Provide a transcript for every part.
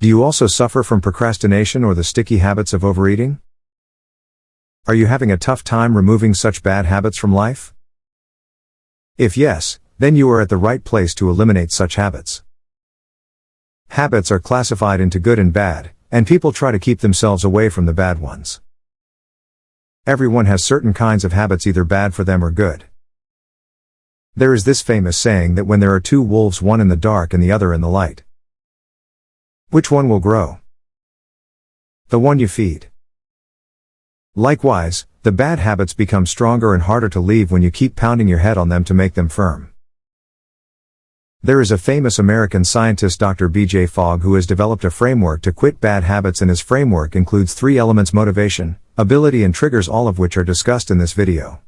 Do you also suffer from procrastination or the sticky habits of overeating? Are you having a tough time removing such bad habits from life? If yes, then you are at the right place to eliminate such habits. Habits are classified into good and bad, and people try to keep themselves away from the bad ones. Everyone has certain kinds of habits either bad for them or good. There is this famous saying that when there are two wolves, one in the dark and the other in the light, which one will grow? The one you feed. Likewise, the bad habits become stronger and harder to leave when you keep pounding your head on them to make them firm. There is a famous American scientist, Dr.BJ Fogg, who has developed a framework to quit bad habits, and his framework includes 3 elements: motivation, ability and triggers, all of which are discussed in this video.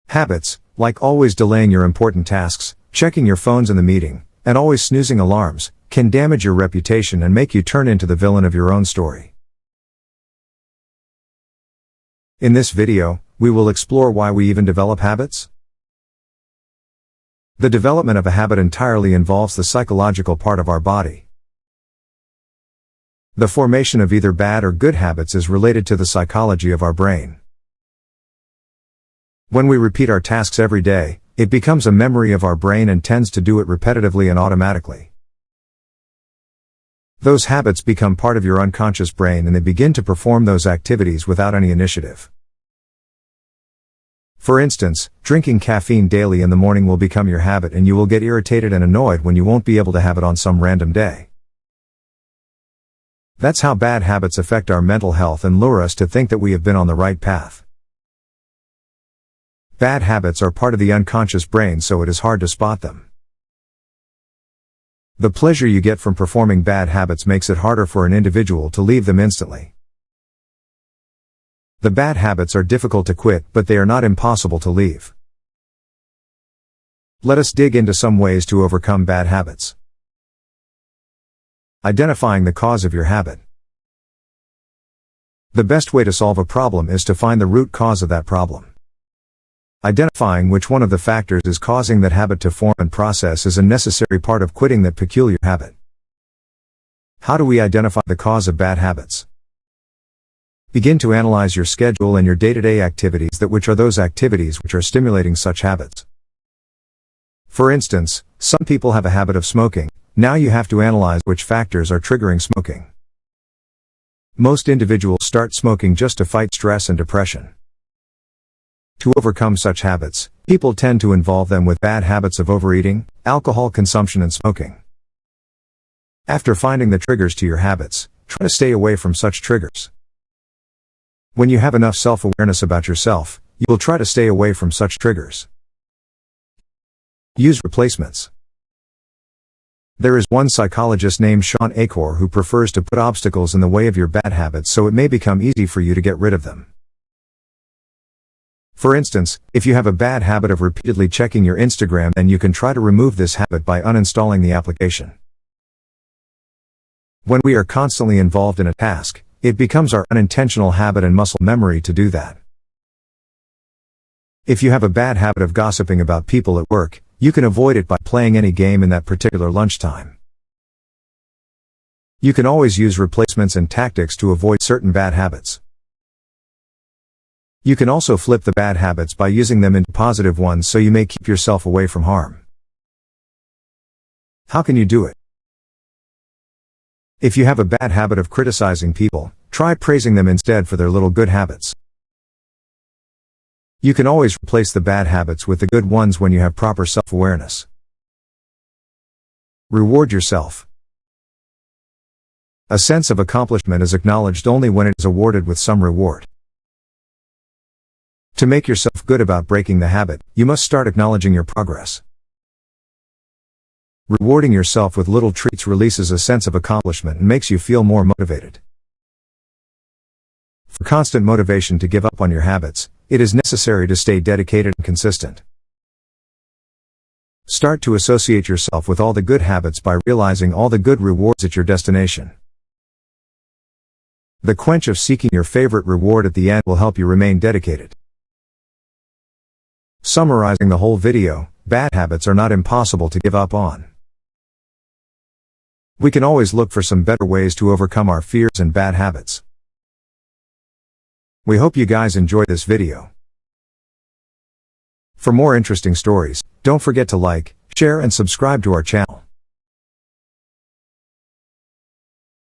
Habits, like always delaying your important tasks, checking your phones in the meeting, and always snoozing alarms, can damage your reputation and make you turn into the villain of your own story. In this video, we will explore why we even develop habits. The development of a habit entirely involves the psychological part of our body. The formation of either bad or good habits is related to the psychology of our brain. When we repeat our tasks every day, it becomes a memory of our brain and tends to do it repetitively and automatically. Those habits become part of your unconscious brain and they begin to perform those activities without any initiative. For instance, drinking caffeine daily in the morning will become your habit, and you will get irritated and annoyed when you won't be able to have it on some random day. That's how bad habits affect our mental health and lure us to think that we have been on the right path. Bad habits are part of the unconscious brain, so it is hard to spot them. The pleasure you get from performing bad habits makes it harder for an individual to leave them instantly. The bad habits are difficult to quit, but they are not impossible to leave. Let us dig into some ways to overcome bad habits. Identifying the cause of your habit. The best way to solve a problem is to find the root cause of that problem. Identifying which one of the factors is causing that habit to form and process is a necessary part of quitting that peculiar habit. How do we identify the cause of bad habits? Begin to analyze your schedule and your day-to-day activities, which are those activities which are stimulating such habits. For instance, some people have a habit of smoking. Now you have to analyze which factors are triggering smoking. Most individuals start smoking just to fight stress and depression. To overcome such habits, people tend to involve them with bad habits of overeating, alcohol consumption and smoking. After finding the triggers to your habits, try to stay away from such triggers. When you have enough self-awareness about yourself, you will try to stay away from such triggers. Use replacements. There is one psychologist named Sean Achor who prefers to put obstacles in the way of your bad habits so it may become easy for you to get rid of them. For instance, if you have a bad habit of repeatedly checking your Instagram, then you can try to remove this habit by uninstalling the application. When we are constantly involved in a task, it becomes our unintentional habit and muscle memory to do that. If you have a bad habit of gossiping about people at work, you can avoid it by playing any game in that particular lunchtime. You can always use replacements and tactics to avoid certain bad habits. You can also flip the bad habits by using them into positive ones so you may keep yourself away from harm. How can you do it? If you have a bad habit of criticizing people, try praising them instead for their little good habits. You can always replace the bad habits with the good ones when you have proper self-awareness. Reward yourself. A sense of accomplishment is acknowledged only when it is awarded with some reward. To make yourself good about breaking the habit, you must start acknowledging your progress. Rewarding yourself with little treats releases a sense of accomplishment and makes you feel more motivated. For constant motivation to give up on your habits, it is necessary to stay dedicated and consistent. Start to associate yourself with all the good habits by realizing all the good rewards at your destination. The quench of seeking your favorite reward at the end will help you remain dedicated. Summarizing the whole video, bad habits are not impossible to give up on. We can always look for some better ways to overcome our fears and bad habits. We hope you guys enjoyed this video. For more interesting stories, don't forget to like, share and subscribe to our channel.